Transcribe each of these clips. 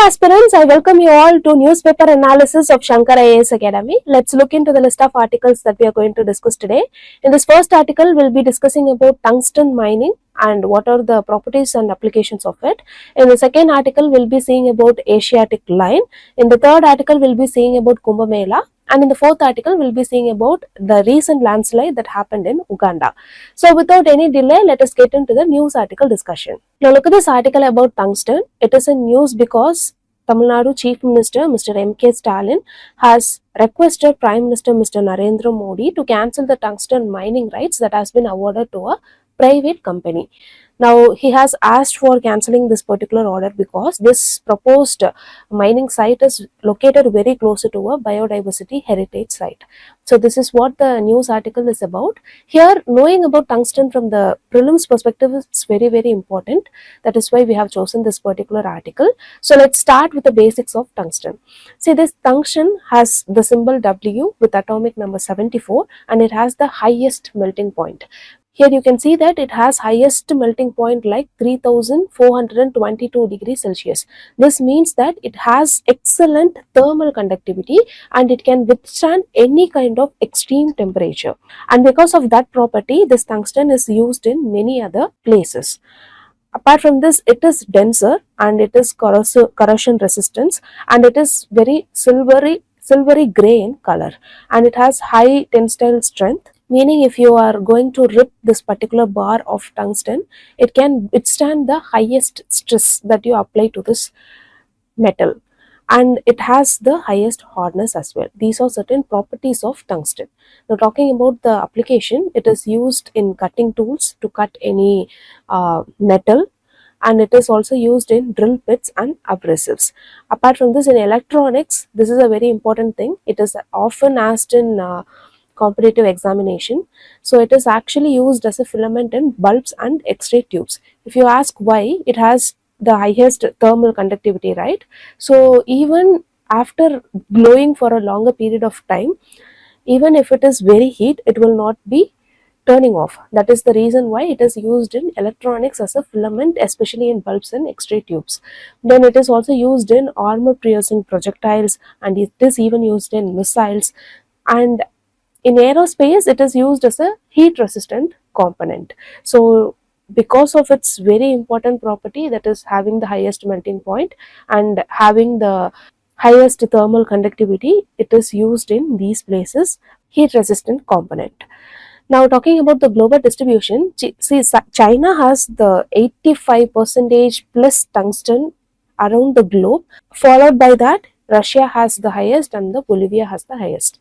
aspirants, I welcome you all to newspaper analysis of Shankar IAS Academy. Let's look into the list of articles that we are going to discuss today. In this first article, we'll be discussing about tungsten mining and what are the properties and applications of it. In the second article, we'll be seeing about Asiatic Lion. In the third article, we'll be seeing about Kumbh Mela. And in the fourth article, we'll be seeing about the recent landslide that happened in Uganda. So without any delay, let us get into the news article discussion. Now look at this article about tungsten. It is in news because Tamil Nadu Chief Minister Mr. M.K. Stalin has requested Prime Minister Mr. Narendra Modi to cancel the tungsten mining rights that has been awarded to a private company. Now, he has asked for cancelling this particular order because this proposed mining site is located very closer to a biodiversity heritage site. So, this is what the news article is about. Here, knowing about tungsten from the prelims perspective is very, very important. That is why we have chosen this particular article. So, let's start with the basics of tungsten. See, this tungsten has the symbol W with atomic number 74 and it has the highest melting point. Here you can see that it has highest melting point like 3422 degrees Celsius. This means that it has excellent thermal conductivity and it can withstand any kind of extreme temperature. And because of that property, this tungsten is used in many other places. Apart from this, it is denser and it is corrosion resistant and it is very silvery gray in color and it has high tensile strength. Meaning if you are going to rip this particular bar of tungsten, it can withstand the highest stress that you apply to this metal. And it has the highest hardness as well. These are certain properties of tungsten. Now talking about the application, it is used in cutting tools to cut any metal. And it is also used in drill bits and abrasives. Apart from this, in electronics, this is a very important thing. It is often asked in competitive examination. So it is actually used as a filament in bulbs and X-ray tubes. If you ask why, it has the highest thermal conductivity, right? So even after glowing for a longer period of time, even if it is very heat, it will not be turning off. That is the reason why it is used in electronics as a filament, especially in bulbs and X-ray tubes. Then it is also used in armor-piercing projectiles and it is even used in missiles. And in aerospace, it is used as a heat resistant component. So because of its very important property, that is having the highest melting point and having the highest thermal conductivity, it is used in these places, heat resistant component. Now talking about the global distribution, see, China has the 85% plus tungsten around the globe. Followed by that, Russia has the highest and the Bolivia has the highest.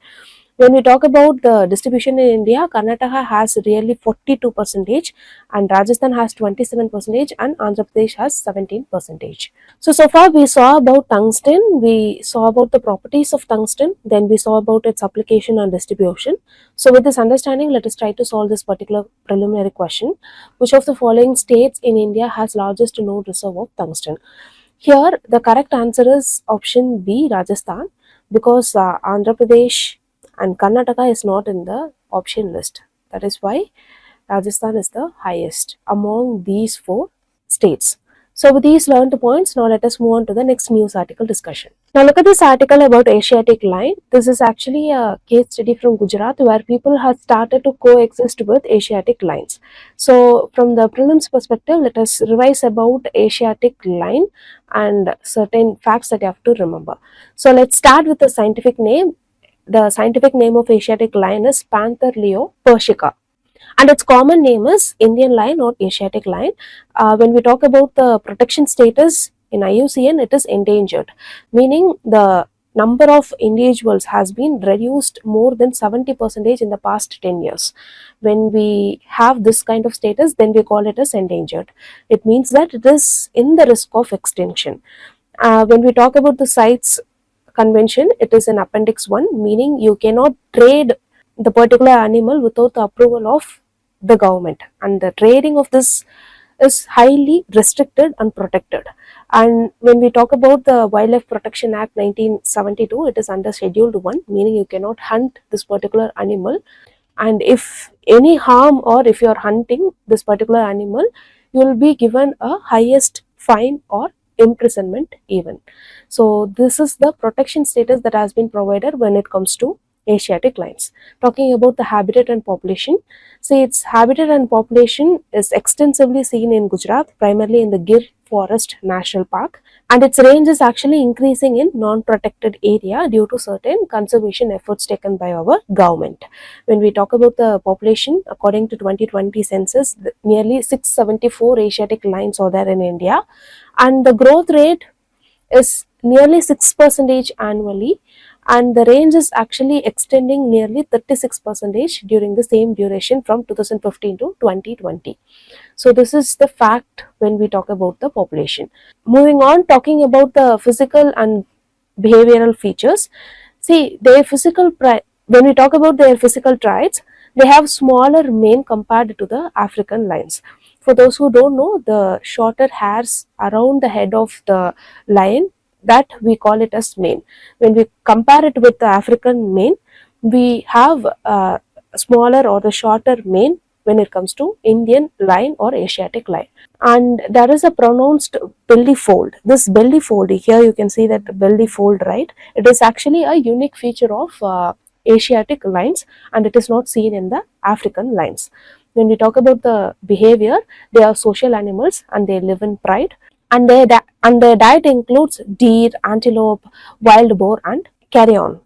When we talk about the distribution in India, Karnataka has really 42% and Rajasthan has 27% and Andhra Pradesh has 17%. So far we saw about tungsten, we saw about the properties of tungsten, then we saw about its application and distribution. So with this understanding, let us try to solve this particular preliminary question. Which of the following states in India has largest known reserve of tungsten? Here the correct answer is option B, Rajasthan, because Andhra Pradesh and Karnataka is not in the option list. That is why Rajasthan is the highest among these four states. So with these learned points, now let us move on to the next news article discussion. Now look at this article about Asiatic Lion. This is actually a case study from Gujarat where people have started to coexist with Asiatic lions. So from the prelims perspective, let us revise about Asiatic Lion and certain facts that you have to remember. So let's start with the scientific name. The scientific name of Asiatic lion is Panther leo persica and its common name is Indian lion or Asiatic lion. When we talk about the protection status in IUCN, it is endangered, meaning the number of individuals has been reduced more than 70% in the past 10 years. When we have this kind of status, then we call it as endangered. It means that it is in the risk of extinction. When we talk about the CITES convention, it is in appendix 1, meaning you cannot trade the particular animal without the approval of the government, and the trading of this is highly restricted and protected. And when we talk about the Wildlife Protection Act 1972, it is under scheduled 1, meaning you cannot hunt this particular animal, and if any harm or if you are hunting this particular animal, you will be given a highest fine or imprisonment even. So this is the protection status that has been provided when it comes to Asiatic lions. Talking about the habitat and population, see, its habitat and population is extensively seen in Gujarat, primarily in the Gir Forest National Park, and its range is actually increasing in non-protected area due to certain conservation efforts taken by our government. When we talk about the population, according to 2020 census, nearly 674 Asiatic lions are there in India, and the growth rate is nearly 6% annually, and the range is actually extending nearly 36% during the same duration from 2015 to 2020. So this is the fact when we talk about the population. Moving on, talking about the physical and behavioral features. See, when we talk about their physical traits, they have smaller mane compared to the African lions. For those who don't know, the shorter hairs around the head of the lion, that we call it as mane. When we compare it with the African mane, we have smaller or the shorter mane when it comes to Indian lion or Asiatic lion. And there is a pronounced belly fold. This belly fold, here you can see that belly fold, right? It is actually a unique feature of Asiatic lions, and it is not seen in the African lions. When we talk about the behavior, they are social animals and they live in pride, and their diet includes deer, antelope, wild boar, and carrion.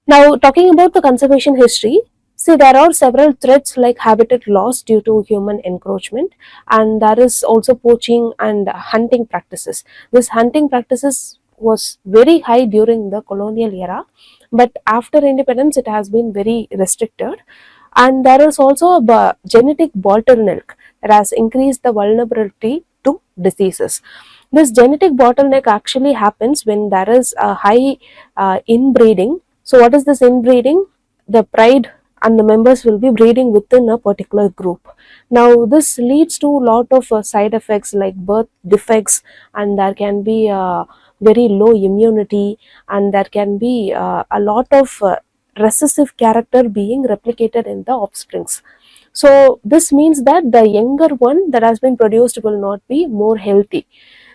Now, talking about the conservation history, see, there are several threats like habitat loss due to human encroachment, and there is also poaching and hunting practices. This hunting practices was very high during the colonial era, but after independence it has been very restricted. And there is also a genetic bottleneck that has increased the vulnerability to diseases. This genetic bottleneck actually happens when there is a high inbreeding. So what is this inbreeding? The pride and the members will be breeding within a particular group. Now this leads to a lot of side effects like birth defects, and there can be very low immunity, and there can be a lot of recessive character being replicated in the offsprings. So this means that the younger one that has been produced will not be more healthy.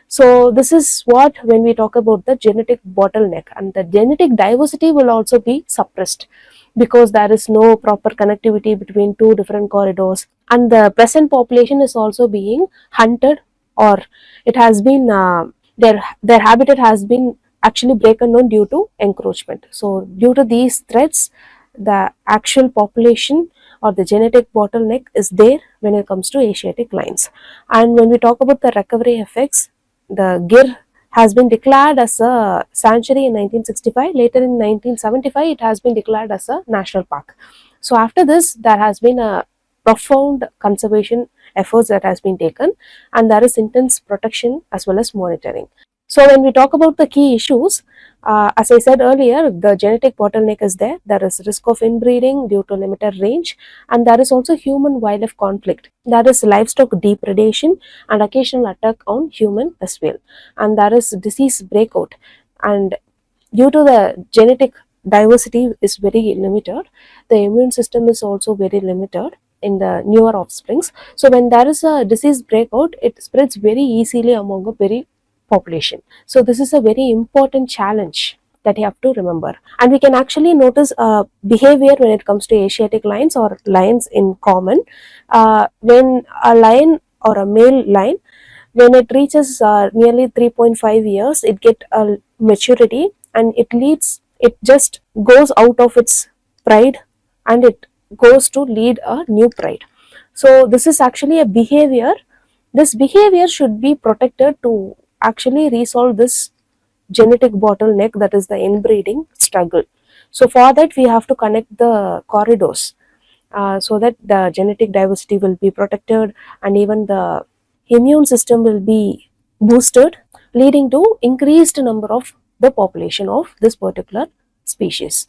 So this is what when we talk about the genetic bottleneck, and the genetic diversity will also be suppressed because there is no proper connectivity between two different corridors, and the present population is also being hunted, or it has been their habitat has been actually broken down due to encroachment. So due to these threats, the actual population or the genetic bottleneck is there when it comes to Asiatic lions. And when we talk about the recovery effects, the Gir has been declared as a sanctuary in 1965. Later in 1975, it has been declared as a national park. So after this, there has been a profound conservation efforts that has been taken, and there is intense protection as well as monitoring. So when we talk about the key issues, as I said earlier, the genetic bottleneck is there. There is risk of inbreeding due to limited range, and there is also human-wildlife conflict. There is livestock depredation and occasional attack on human as well. And there is disease breakout. And due to the genetic diversity is very limited, the immune system is also very limited in the newer offsprings. So when there is a disease breakout, it spreads very easily among a very population. So this is a very important challenge that you have to remember. And we can actually notice behavior when it comes to Asiatic lions or lions in common. When a lion or a male lion, when it reaches nearly 3.5 years, it get a maturity, and it just goes out of its pride and it goes to lead a new pride. So this is actually a behavior. This behavior should be protected to actually resolve this genetic bottleneck, that is the inbreeding struggle. So for that we have to connect the corridors so that the genetic diversity will be protected, and even the immune system will be boosted, leading to increased number of the population of this particular species.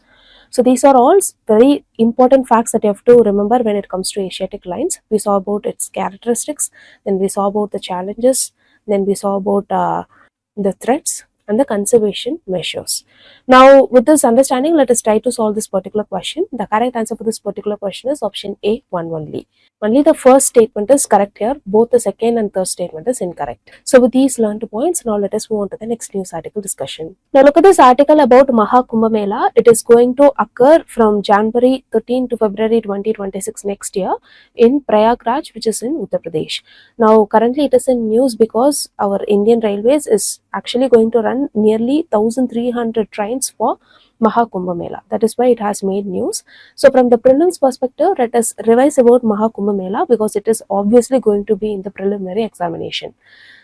So these are all very important facts that you have to remember when it comes to Asiatic lions. We saw about its characteristics, then we saw about the challenges, then we saw about the threats, and the conservation measures. Now, with this understanding, let us try to solve this particular question. The correct answer for this particular question is option A, 1 only. Only the first statement is correct here. Both the second and third statement is incorrect. So with these learned points, now let us move on to the next news article discussion. Now look at this article about Mahakumbh Mela. It is going to occur from January 13 to February 2026 next year in Prayagraj, which is in Uttar Pradesh. Now currently it is in news because our Indian Railways is actually going to run nearly 1300 trains for Mahakumbh Mela. That is why it has made news. So from the prelims perspective, let us revise about Mahakumbh Mela because it is obviously going to be in the preliminary examination.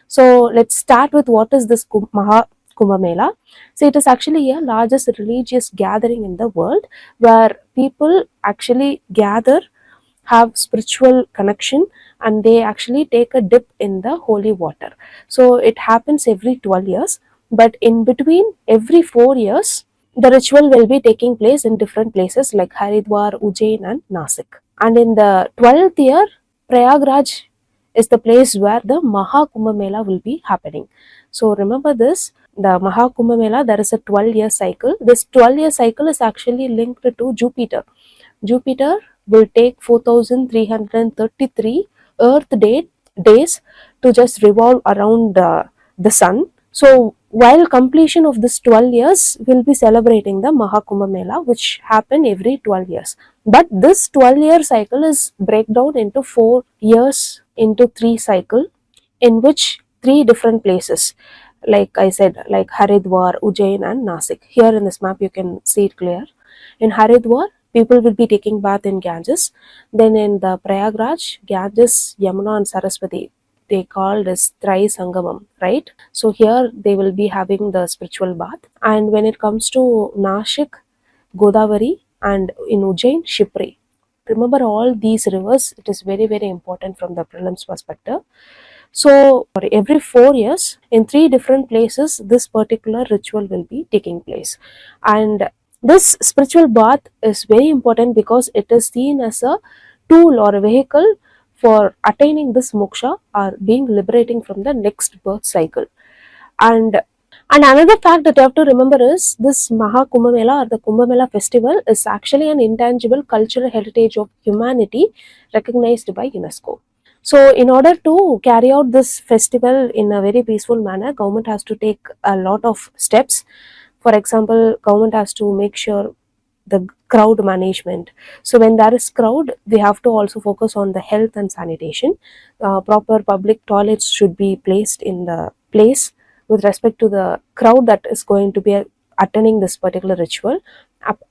So let's start with what is this Mahakumbh Mela. So it is actually a largest religious gathering in the world where people actually gather, have spiritual connection, and they actually take a dip in the holy water. So it happens every 12 years, but in between every 4 years, the ritual will be taking place in different places like Haridwar, Ujjain and Nasik. And in the 12th year, Prayagraj is the place where the Mahakumbh Mela will be happening. So remember this, the Mahakumbh Mela, there is a 12-year cycle. This 12-year cycle is actually linked to Jupiter. Jupiter will take 4,333 Earth days to just revolve around the sun. So while completion of this 12 years, we'll be celebrating the Mahakumbh Mela, which happen every 12 years. But this 12-year cycle is break down into 4 years into 3 cycle, in which 3 different places, like I said, like Haridwar, Ujjain and Nasik. Here in this map you can see it clear. In Haridwar, people will be taking bath in Ganges. Then in the Prayagraj, Ganges, Yamuna and Saraswati, they called as Tri Sangamam, right? So here they will be having the spiritual bath. And when it comes to Nashik, Godavari, and in Ujjain, Shipri. Remember all these rivers, it is very, very important from the prelims perspective. So for every 4 years, in 3 different places, this particular ritual will be taking place. And this spiritual bath is very important because it is seen as a tool or a vehicle for attaining this moksha or being liberating from the next birth cycle. And another fact that you have to remember is this Mahakumbh Mela or the Kumbh Mela festival is actually an intangible cultural heritage of humanity recognized by UNESCO. So in order to carry out this festival in a very peaceful manner, government has to take a lot of steps. For example, government has to make sure the crowd management. So when there is crowd, we have to also focus on the health and sanitation. Proper public toilets should be placed in the place with respect to the crowd that is going to be attending this particular ritual.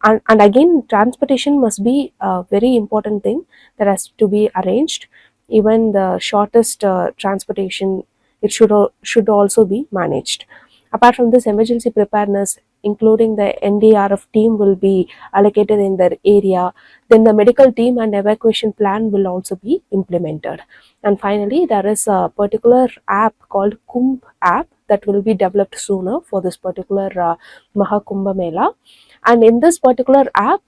And again, transportation must be a very important thing that has to be arranged. Even the shortest transportation, it should also be managed. Apart from this, emergency preparedness, including the NDRF team, will be allocated in their area. Then the medical team and evacuation plan will also be implemented. And finally, there is a particular app called Kumbh app that will be developed sooner for this particular Mahakumbh Mela. And in this particular app,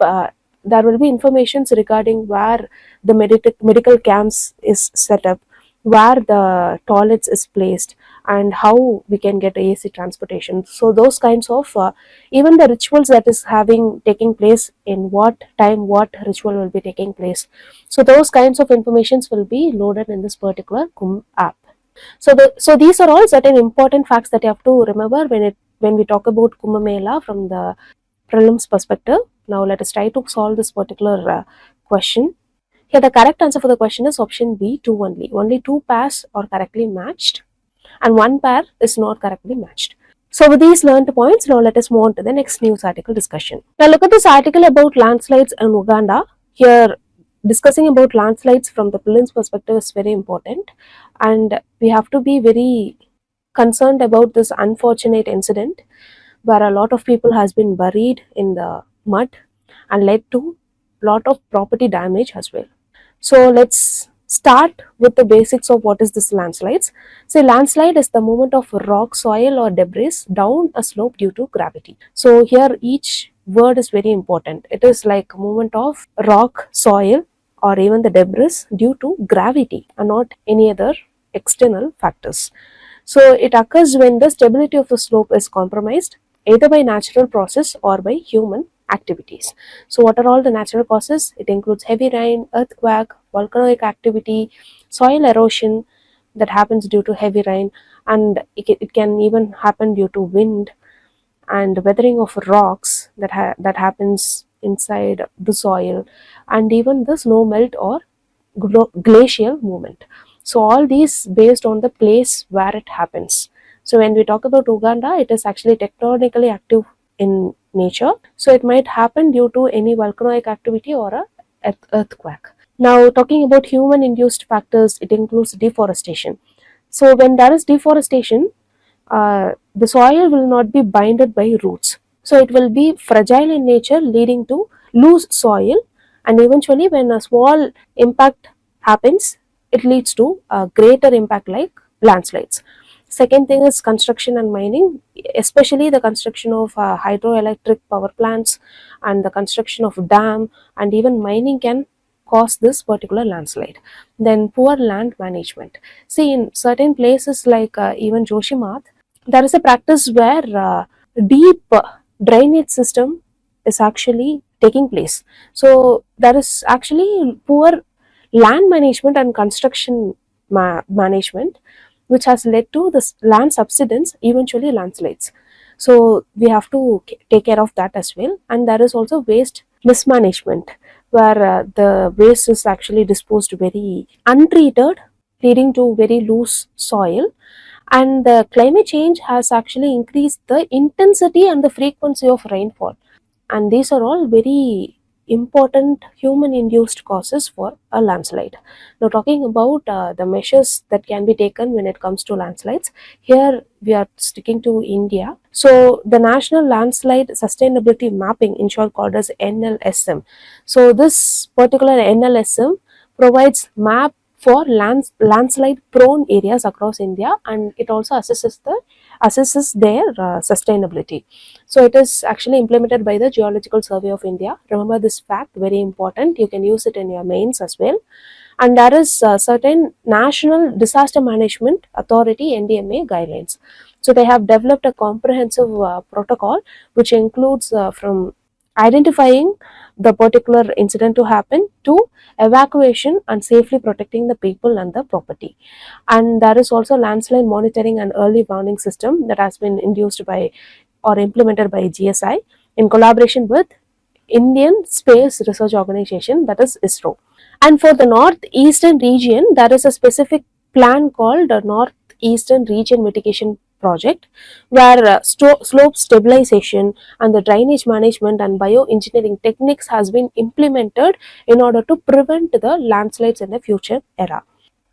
there will be informations regarding where the medical camps is set up, where the toilets is placed, and how we can get AC transportation. So those kinds of even the rituals that is taking place, in what time what ritual will be taking place. So those kinds of informations will be loaded in this particular Kumbh app. So these are all certain important facts that you have to remember when we talk about Kumbh Mela from the prelims perspective. Now let us try to solve this particular question. Here the correct answer for the question is option B, 2 only. Only 2 pairs are correctly matched and 1 pair is not correctly matched. So with these learned points, now let us move on to the next news article discussion. Now look at this article about landslides in Uganda. Here discussing about landslides from the prelims perspective is very important, and we have to be very concerned about this unfortunate incident where a lot of people has been buried in the mud and led to lot of property damage as well. So let's start with the basics of what is this landslides. So landslide is the movement of rock, soil or debris down a slope due to gravity. So here each word is very important. It is like movement of rock, soil or even the debris due to gravity and not any other external factors. So it occurs when the stability of the slope is compromised either by natural process or by human activities. So what are all the natural causes? It includes heavy rain, earthquake, volcanic activity, soil erosion that happens due to heavy rain, and it can even happen due to wind and weathering of rocks that happens inside the soil, and even the snow melt or glacial movement. So all these based on the place where it happens. So when we talk about Uganda, it is actually tectonically active in nature. So it might happen due to any volcanic activity or a earthquake. Now talking about human induced factors, it includes deforestation. So when there is deforestation, the soil will not be binded by roots. So it will be fragile in nature, leading to loose soil, and eventually, when a small impact happens, it leads to a greater impact like landslides. Second thing is construction and mining, especially the construction of hydroelectric power plants and the construction of dam, and even mining can cause this particular landslide. Then poor land management. See, in certain places like even Joshimath, there is a practice where deep drainage system is actually taking place. So there is actually poor land management and construction management, which has led to this land subsidence, eventually landslides. So we have to take care of that as well. And there is also waste mismanagement, where the waste is actually disposed very untreated, leading to very loose soil. And the climate change has actually increased the intensity and the frequency of rainfall, and these are all very important human induced causes for a landslide. Now talking about the measures that can be taken when it comes to landslides, here we are sticking to India. So the National Landslide Sustainability Mapping, in short called as NLSM. So this particular NLSM provides map for landslide prone areas across India, and it also assesses their sustainability. So it is actually implemented by the Geological Survey of India. Remember this fact, very important. You can use it in your mains as well. And there is certain National Disaster Management Authority NDMA guidelines. So they have developed a comprehensive protocol which includes from identifying the particular incident to happen to evacuation and safely protecting the people and the property. And there is also landslide monitoring and early warning system that has been induced by or implemented by GSI in collaboration with Indian Space Research Organization, that is ISRO. And for the northeastern region, there is a specific plan called the Northeastern Region Mitigation Project, where slope stabilization and the drainage management and bioengineering techniques has been implemented in order to prevent the landslides in the future era.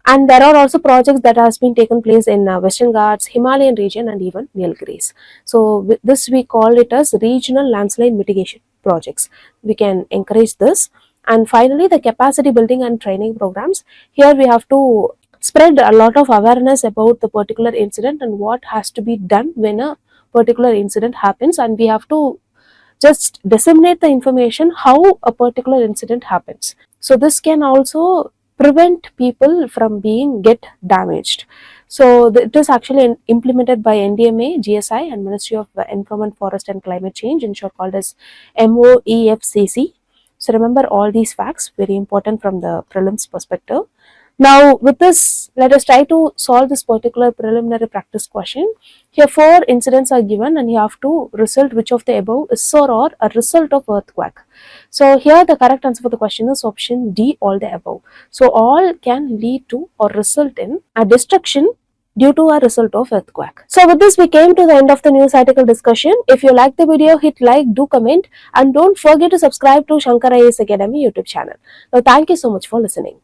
And there are also projects that has been taken place in Western Ghats, Himalayan region, and even Nilgiris. So with this we call it as regional landslide mitigation projects. We can encourage this. And finally, the capacity building and training programs. Here we have to spread a lot of awareness about the particular incident and what has to be done when a particular incident happens, and we have to just disseminate the information how a particular incident happens. So this can also prevent people from get damaged. So it is actually implemented by NDMA, GSI, and Ministry of Environment, Forest and Climate Change, in short called as MOEFCC. So remember all these facts, very important from the prelims perspective. Now with this, let us try to solve this particular preliminary practice question. Here 4 incidents are given and you have to result which of the above is or a result of earthquake. So here the correct answer for the question is option D, all the above. So all can lead to or result in a destruction due to a result of earthquake. So with this we came to the end of the news article discussion. If you like the video, hit like, do comment, and don't forget to subscribe to Shankar IAS Academy YouTube channel. Now thank you so much for listening.